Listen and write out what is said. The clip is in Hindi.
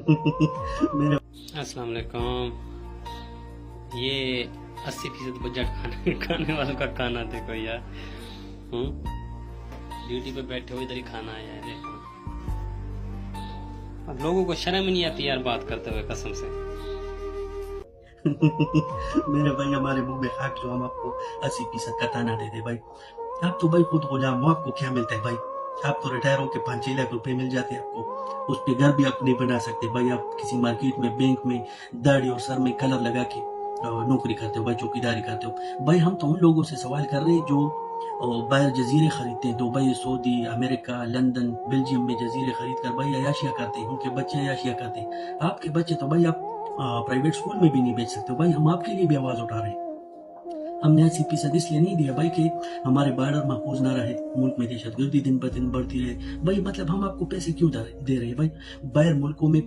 मेरे अस्सलाम वालेकुम। ये 80% बजट खाने वालों का खाना देखो यार। ड्यूटी पे बैठे हो, इधर ही खाना आया है देखो। अब लोगों को शर्म ही नहीं आती यार बात करते हुए, कसम से। मेरे भाई हमारे मुंह में खाक जो हम आपको 80% का ताना दे दे भाई। आप तो भाई खुद गुलाम हो, आपको क्या मिलता है भाई? आप तो रिटायर होके 5-6 लाख रुपए मिल जाते हैं आपको, उस पे घर भी आप नहीं बना सकते भाई। आप किसी मार्केट में, बैंक में दाढ़ी और सर में कलर लगा के नौकरी करते हो भाई, चौकीदारी करते हो भाई। हम तो उन लोगों से सवाल कर रहे हैं जो बाहर जजीरे खरीदते हैं, Dubai, Saudi, America, London, Belgium में जजीरे खरीद कर भाई अयाशिया करते हैं, उनके बच्चे अयाशिया करते हैं। आपके बच्चे तो भाई आप प्राइवेट स्कूल में भी नहीं भेज सकते हो भाई। हम आपके लिए भी आवाज उठा रहे हैं। हमने 80% इसलिए नहीं दिया भाई कि हमारे बॉर्डर महफूज ना रहे, मुल्क में दहशतगर्दी दिन ब दिन बढ़ती रहे भाई। मतलब हम आपको पैसे क्यों दे रहे हैं भाई? बाहर मुल्कों में